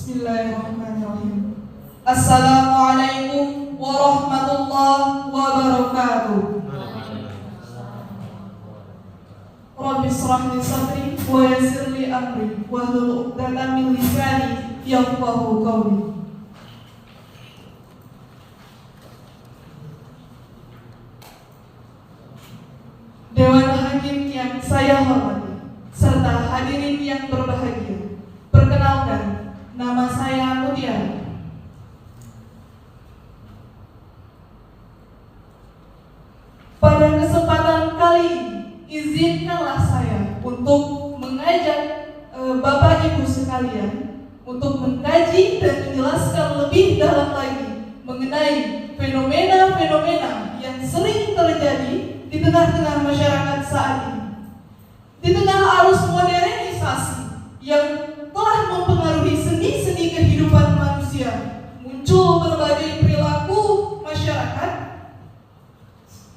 Bismillahirrahmanirrahim. Assalamualaikum warahmatullahi wabarakatuh. Rabbi shrah li sadri wa yassir li amri wahlul 'uqdatam min lisani yafqahu qawli. Dewan Hakim yang saya hormati serta hadirin yang berbahagia, perkenalkan, nama saya Mutiara. Pada kesempatan kali ini, izinkanlah saya untuk mengajak Bapak Ibu sekalian untuk mengkaji dan menjelaskan lebih dalam lagi mengenai fenomena-fenomena yang sering terjadi di tengah-tengah masyarakat saat ini. Di tengah arus modernisasi yang telah mempengaruhi sendi-sendi kehidupan manusia, muncul berbagai perilaku masyarakat.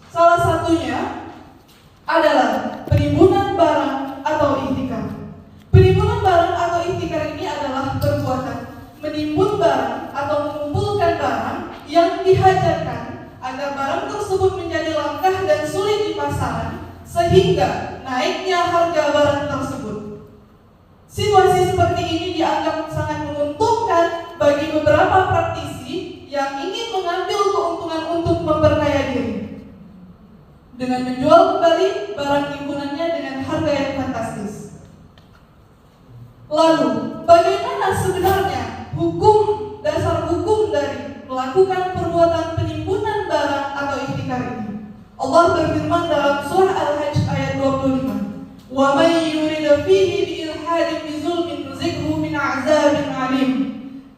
Salah satunya adalah penimbunan barang atau ihtikar. Penimbunan barang atau ihtikar ini adalah perbuatan menimbun barang atau mengumpulkan barang yang dihajarkan agar barang tersebut menjadi langka dan sulit di pasaran sehingga naiknya harga barang tersebut. Situasi seperti ini dianggap sangat menguntungkan bagi beberapa praktisi yang ingin mengambil keuntungan untuk memperkaya diri dengan menjual kembali barang timpunannya dengan harga yang fantastis. Lalu, bagaimana sebenarnya dasar hukum dari melakukan perbuatan penimbunan barang atau ihtikar ini? Allah berfirman dalam surah Al-Hajj ayat 25, "Wa may yurid fihi bi ilhadin bi zulmin nuzighu min 'adzabin 'alim."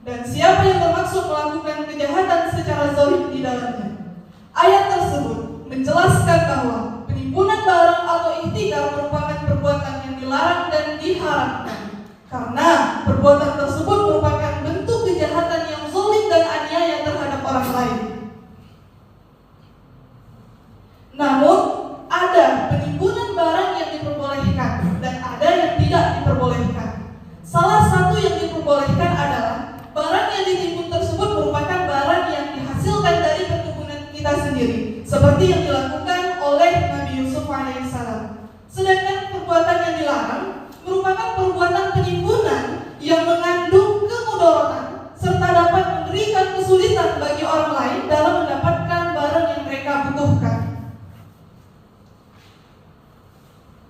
Dan siapa yang bermaksud melakukan kejahatan secara zalim di dalamnya. Ayat tersebut menjelaskan bahwa penimbunan barang atau ihtikar merupakan perbuatan yang dilarang dan diharamkan karena perbuatan tersebut merupakan bentuk kejahatan yang zalim dan aniaya terhadap orang lain. Namun, ada penimbunan barang yang diperbolehkan dan ada yang tidak diperbolehkan. Salah satu yang diperbolehkan adalah barang yang ditimbun tersebut merupakan barang yang dihasilkan dari perkebunan kita sendiri, seperti yang dilakukan oleh Nabi Yusuf alaihissalam. Sedangkan perbuatan yang dilarang merupakan perbuatan penimbunan yang mengandung kemudaratan serta dapat memberikan kesulitan bagi orang lain dalam mendapatkan barang yang mereka butuhkan.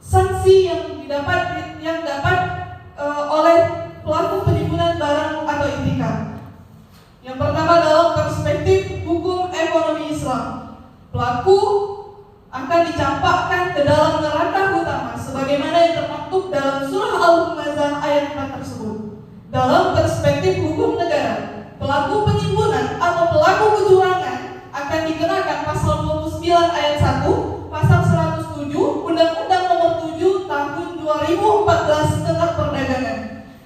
Sanksi yang dapat oleh pelaku penimbunan barang atau ihtikar. Yang pertama dalam perspektif hukum ekonomi Islam, pelaku akan dicampakkan ke dalam neraka utama sebagaimana yang termaktub dalam surah Al-Humazah ayat 4 tersebut. Dalam perspektif hukum negara, pelaku penimbunan atau pelaku kecurangan akan dikenakan pasal 29 ayat 1, pasal 107 Undang-Undang Nomor 7 Tahun 2014 tentang perdagangan,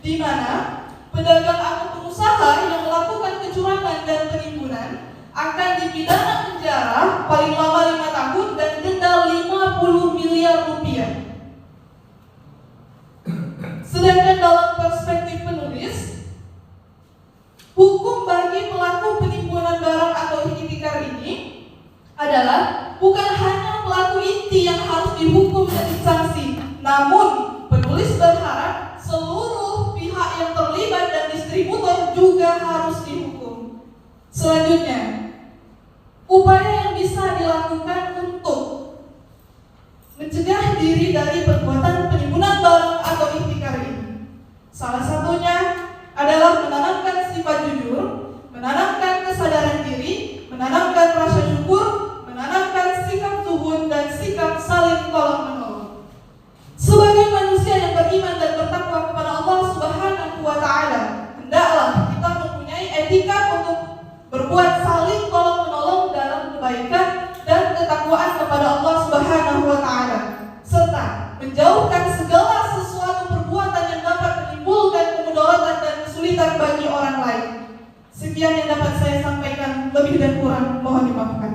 di mana pedagang atau pengusaha yang melakukan kecurangan dan penimbunan akan dipidana penjara paling lama 5 tahun dan denda 50 miliar rupiah. Sedangkan dalam perspektif penulis, hukum bagi pelaku penimbunan barang atau ihtikar ini adalah bukan hanya pelaku inti yang harus dihukum dan disanksi, namun penulis berharap seluruh pihak yang terlibat dan distributor juga harus dihukum. Selanjutnya, upaya yang bisa dilakukan untuk mencegah diri dari perbuatan penimbunan barang atau ihtikar ini. Salah satunya adalah menanamkan sifat jujur, menanamkan kesadaran diri, menanamkan rasa syukur, menanamkan sikap zuhud dan sikap saling tolong-menolong. Sebagai manusia yang beriman dan bertakwa kepada Allah Subhanahu wa Ta'ala, hendaklah kita mempunyai etika untuk berbuat saling tolong-menolong dalam kebaikan dan ketakwaan kepada Allah Subhanahu wa Ta'ala, serta menjauhkan segala sesuatu perbuatan yang dapat menimbulkan kemudaratan dan kesulitan bagi orang lain. Sekian yang dapat saya sampaikan, lebih dan kurang mohon dimaafkan.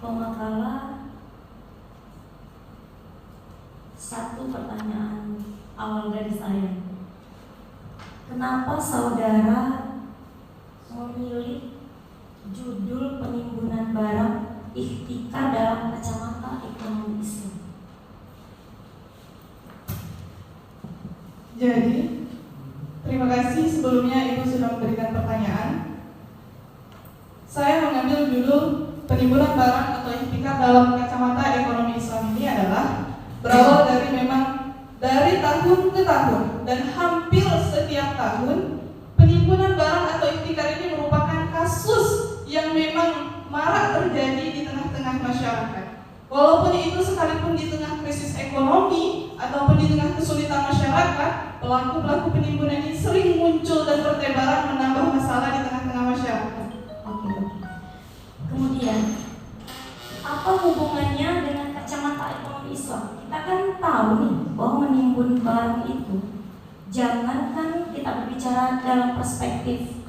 pemakala. Satu pertanyaan awal dari saya, kenapa saudara memilih judul penimbunan barang ikhtikar dalam kacamata ekonomi Islam? Jadi, terima kasih sebelumnya Ibu sudah memberikan pertanyaan. Saya mengambil judul penimbunan barang atau ikhtikar dalam kacamata ekonomi Islam ini adalah berawal dari memang dari tahun ke tahun dan hampir setiap tahun penimbunan barang atau ikhtikar ini merupakan kasus yang memang marak terjadi di tengah-tengah masyarakat. Walaupun itu sekalipun di tengah krisis ekonomi ataupun di tengah kesulitan masyarakat, pelaku-pelaku penimbunan ini sering muncul dan bertebaran menambah masalah di tengah-tengah masyarakat. Oke. Kemudian, apa hubungannya dengan kacamata ekonomi Islam? Kita kan tahu nih bahwa menimbun barang itu, jangankan kita berbicara dalam perspektif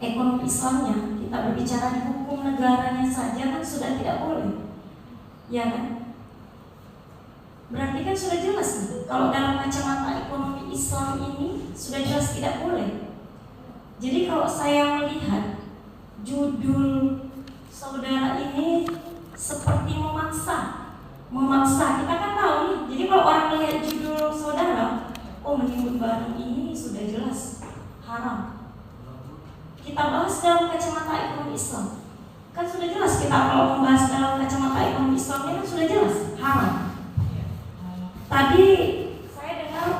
ekonomi Islamnya, kita berbicara di hukum negaranya saja kan sudah tidak boleh, ya kan? Berarti kan sudah jelas nih, kalau dalam kacamata ekonomi Islam ini sudah jelas tidak boleh. Jadi kalau saya melihat judul saudara ini seperti memaksa. Kita kan tahu nih. Jadi kalau orang melihat judul saudara, oh menimbun barang ini sudah jelas haram. Kita bahas dalam kacamata ekonomi Islam, kan sudah jelas. Kita kalau membahas dalam kacamata ekonomi Islamnya kan sudah jelas haram. Tadi saya dengar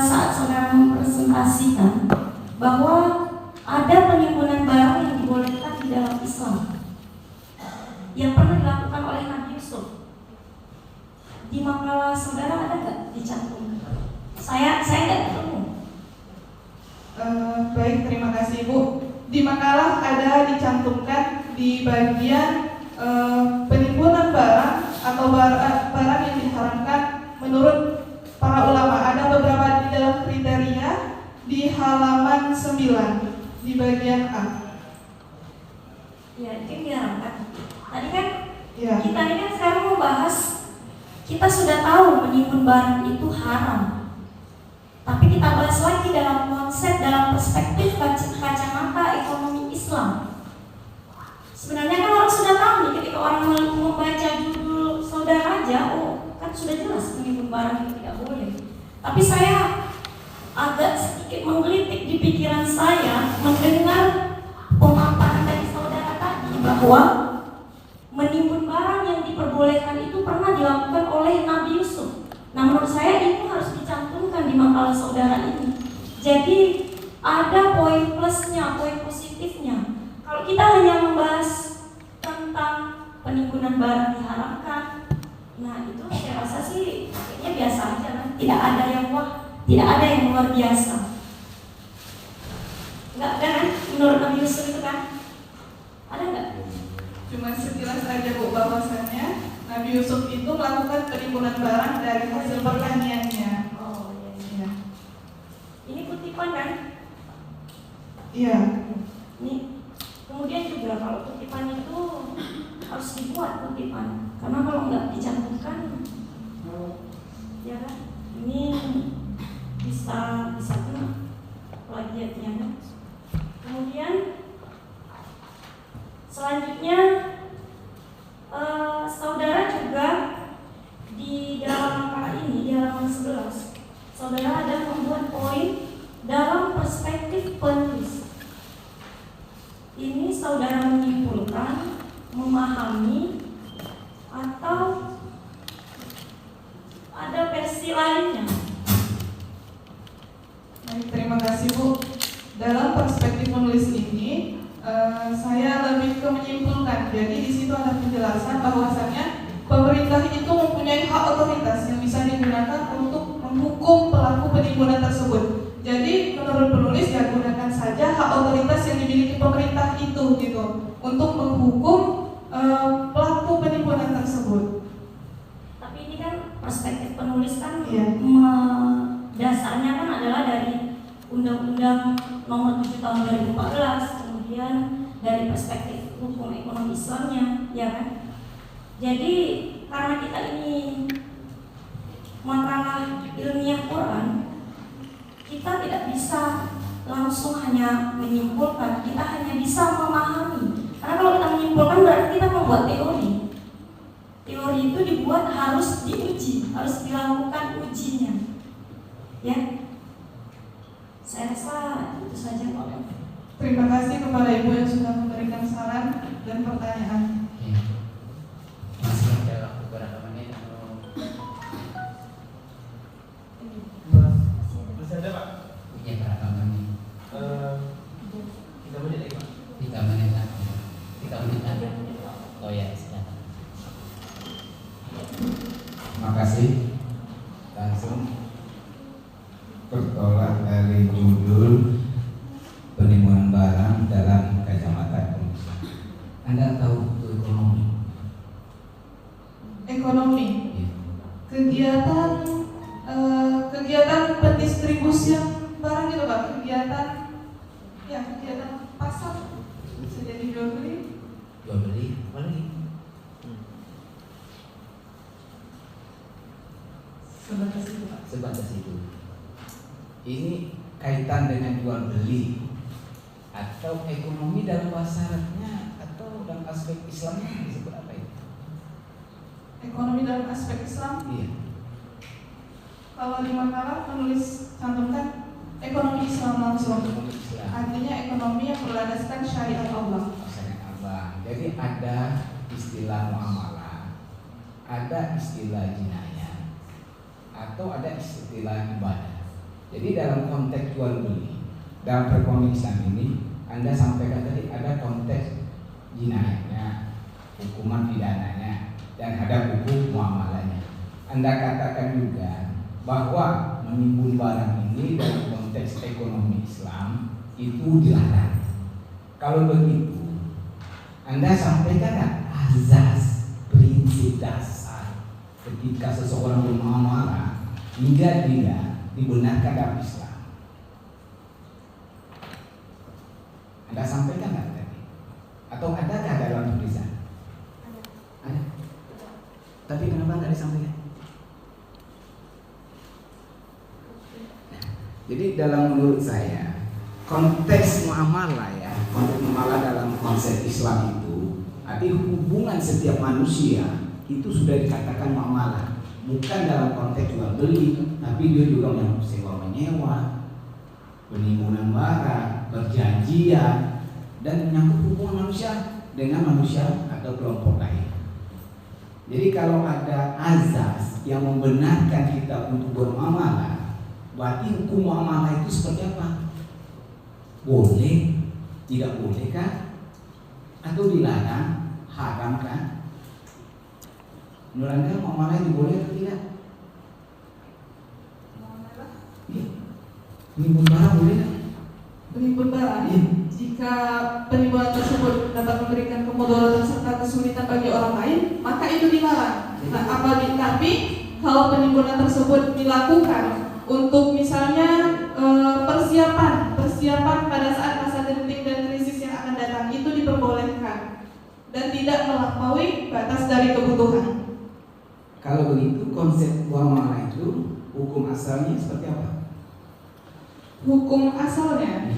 saat saudara mempresentasikan bahwa ada penimbunan barang yang dibolehkan di dalam Islam yang pernah dilakukan oleh Nabi Yusuf. Di makalah saudara ada nggak dicantumkan? Saya nggak ketemu. Baik, terima kasih Bu. Di makalah ada dicantumkan di bagian penimbunan barang atau barang yang diharamkan menurut para ulama. Ada beberapa di dalam kriteria di halaman 9 di bagian A. Ya, itu yang diharamkan. Tadi kan Ya. kita ini kan sekarang mau bahas, kita sudah tahu menimbun barang itu haram. Tapi kita bahas lagi dalam konsep, dalam perspektif kacamata ekonomi Islam. Sebenarnya kan orang sudah tahu nih, ketika orang membaca judul saudara aja, oh kan sudah jelas menimbun barang itu tidak boleh. Tapi saya agak sedikit menggelitik di pikiran saya mendengar pemaparan dari saudara tadi bahwa menimbun barang yang diperbolehkan itu pernah dilakukan oleh Nabi Yusuf. Nah, menurut saya itu harus dicantumkan di makalah saudara ini. Jadi ada poin plusnya, poin positifnya. Kalau kita hanya membahas tentang penimbunan barang diharamkan, nah itu saya rasa sih kayaknya biasa aja kan. Tidak ada yang wah, tidak ada yang luar biasa. Enggak ada kan? Menurut Nabi Yusuf itu kan? Ada enggak? Cuma sekilas aja Bu, bahwasannya Nabi Yusuf itu melakukan penimbunan barang dari hasil pertaniannya. Oh iya. Ya. Ini kutipan kan? Iya. Ini kemudian juga kalau kutipan itu harus dibuat kutipan, karena kalau nggak dicantumkan, ya kan? Ini bisa kena plagiatnya. Kemudian selanjutnya saudara juga di dalam makalah ini di halaman 11, saudara ada membuat poin dalam perspektif penulis. Ini saudara menyimpulkan, memahami, atau ada versi lainnya? Baik, terima kasih Bu. Dalam perspektif menulis ini, saya lebih ke menyimpulkan. Jadi di situ ada penjelasan bahwasannya pemerintah itu mempunyai hak otoritas yang bisa digunakan untuk menghukum pelaku penimbunan tersebut. Jadi menurut penulis ya gunakan saja hak otoritas yang dimiliki pemerintah itu gitu untuk menghukum pelaku penimbunan tersebut. Tapi ini kan perspektif penulis kan, Iya. dasarnya kan adalah dari Undang-Undang Nomor 7 Tahun 2014, kemudian dari perspektif hukum ekonomi Islamnya, ya kan? Jadi karena kita ini makalah ilmiah Quran, kita tidak bisa langsung hanya menyimpulkan, kita hanya bisa memahami. Karena kalau kita menyimpulkan berarti kita membuat teori. Teori itu dibuat harus diuji, harus dilakukan ujinya. Ya, saya rasa itu saja Pak. Terima kasih kepada Ibu yang sudah memberikan saran dan pertanyaan. Ya. Masih ada beberapa menit atau Masih ada Pak? punya berapa menit? 3 menit lagi Pak. 3 menit lagi. 3 menit lagi. Oh ya, silakan. Terima kasih. Langsung bertolak dari judul penimbunan barang dalam kacamata ekonomi. Anda tahu itu ekonomi? Ekonomi, Ya. kegiatan pendistribusian barang gitu Pak, kegiatan pasar bisa jadi jual beli. Jual beli apa lagi? Sebatas itu Pak. Sebatas itu. Ini kaitan dengan jual beli atau ekonomi dalam bahasa Arabnya atau dalam aspek Islamnya disebut apa itu? Ekonomi dalam aspek Islam. Iya. Kalau di makalah menulis cantumkan ekonomi Islam langsung. Ekonomi Islam. Artinya ekonomi yang berlandaskan syariat Allah. Maksudnya apa? Jadi ada istilah muamalah, ada istilah jinayah, atau ada istilah ibadah. Jadi dalam konteks jual beli dalam perekonomian Islam ini, Anda sampaikan tadi ada konteks jinayahnya, hukuman pidananya, dan ada hukum muamalahnya. Anda katakan juga bahwa menimbun barang ini dalam konteks ekonomi Islam itu dilarang. Kalau begitu, Anda sampaikan azas prinsip dasar ketika seseorang bermuamalah hingga dia dibenarkan dalam Islam. Anda sampaikan nggak tadi? Atau adakah dalam tulisan? Ada. Tapi kenapa nggak disampaikan? Jadi dalam menurut saya konteks muamalah ya, konteks muamalah dalam konsep Islam itu arti hubungan setiap manusia itu sudah dikatakan muamalah, bukan dalam konteks jual beli, tapi dia juga menyangkut sewa menyewa, penimbunan barang, perjanjian, dan menyangkut hubungan manusia dengan manusia atau kelompok lain. Jadi kalau ada azas yang membenarkan kita untuk bermuamalah, berarti hukum muamalah itu seperti apa? Boleh, tidak boleh kan? Atau dilarang, haram kan? Menurut Anda muamalah itu boleh atau tidak? Iya. Menimbun barang boleh kan? Penimbun barang, Iya. jika penimbunan tersebut dapat memberikan kemudaratan serta kesulitan bagi orang lain, maka itu dilarang. Nah, tapi kalau penimbunan tersebut dilakukan untuk misalnya persiapan pada saat masa genting dan krisis yang akan datang, itu diperbolehkan dan tidak melampaui batas dari kebutuhan. Kalau begitu konsep muamalah itu hukum asalnya seperti apa? Hukum asalnya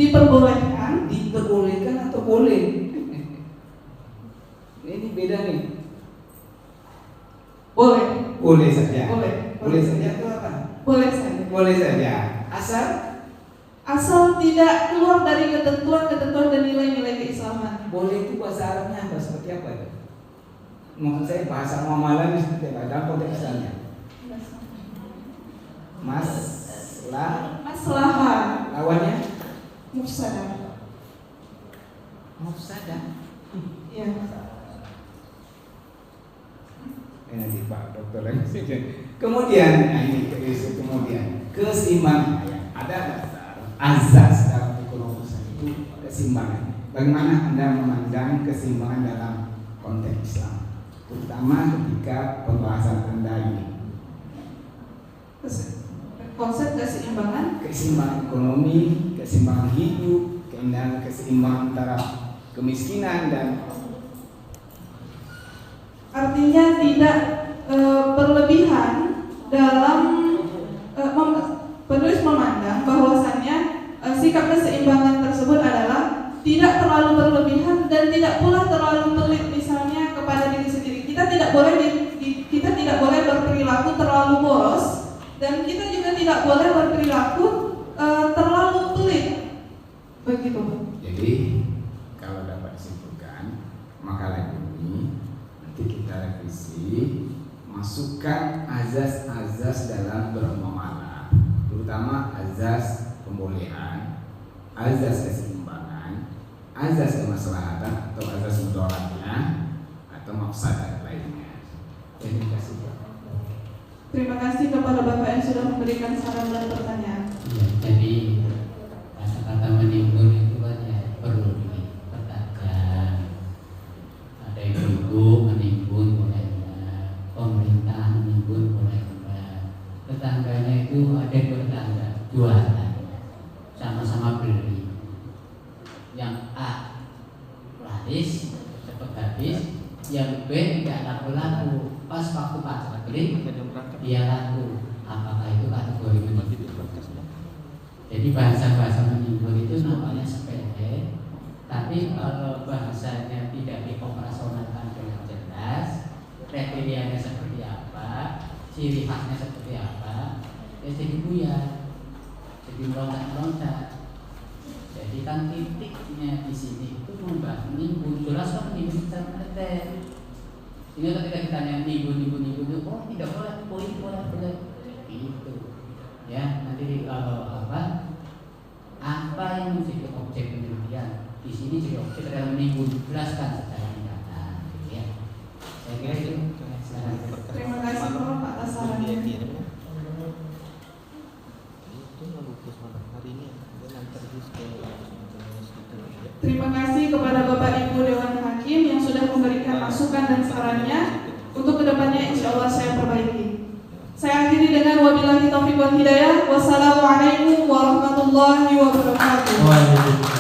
diperbolehkan. Diperbolehkan atau boleh? Ini beda nih. Boleh, Boleh saja. boleh, Boleh saja itu apa? boleh saja. Boleh saja. Asal tidak keluar dari ketentuan dan nilai-nilai keislaman. Boleh itu bahasa Arabnya apa? Seperti apa itu? Maksud saya bahasa muamalah ini seperti apa? Dalam konteks Islamnya. Maslahah, Lawannya mufsadah. mafsadah. Ya. Nanti Pak Dokter lagi. Kemudian, ini isu kemudian keseimbangan. Ada dasar azas dalam ekonomi itu keseimbangan. Bagaimana Anda memandang keseimbangan dalam konteks Islam, terutama ketika pembahasan Anda ini? Konsep keseimbangan Ekonomi, keseimbangan hidup, keseimbangan antara kemiskinan dan artinya tidak berlebihan dalam penulis memandang bahwasannya sikap keseimbangan tersebut adalah tidak terlalu berlebihan dan tidak pula terlalu pelit misalnya kepada diri sendiri. Kita tidak boleh berperilaku terlalu boros dan kita juga tidak boleh berperilaku terlalu pelit. Begitu, Bu. Jadi kalau dapat disimpulkan, makalah ini nanti kita revisi, masukkan azas-azas dalam bermuamalah, terutama azas pembolehan, azas keseimbangan, azas kemaslahatan atau azas mudaratnya atau mafsadat lainnya. Terima kasih. Terima kasih kepada Bapak yang sudah memberikan saran dan pertanyaan. Ya, jadi kata-kata menimbun itu kan ya perlu dipetakan. Ada ibu menimbun boleh enggak, pemerintah menimbun boleh enggak, tetangganya itu ada tetangga jualan sama-sama beli, yang A laris cepat habis, yang B tidak laku-laku, pas waktu pasar beli dia laku. Apakah itu kategori menimbun? Jadi bahasa-bahasa menimbun itu namanya sepele, tapi kalau bahasanya tidak dioperasionalkan dengan jelas, kriterianya seperti apa, ciri khasnya seperti apa, ya jadi buyar, jadi meloncat-meloncat. Jadi kan titiknya di sini itu membahas menimbun, jelas kan menimbun secara detail. Sehingga ketika ditanya nimbun itu, oh tidak boleh, poin boleh, gitu. Ya, nanti kalau apa yang menjadi objek penelitian di sini jadi objek dalam menimbun, jelaskan secara mendalam, ya. Saya kira itu. Terima kasih Prof atas sarannya. Terima kasih kepada Bapak Ibu Dewan Hakim yang sudah memberikan masukan dan sarannya. Untuk kedepannya insya Allah saya perbaiki. Saya akhiri dengan wabillahi taufiq wal hidayah. Wassalamualaikum warahmatullahi wabarakatuh.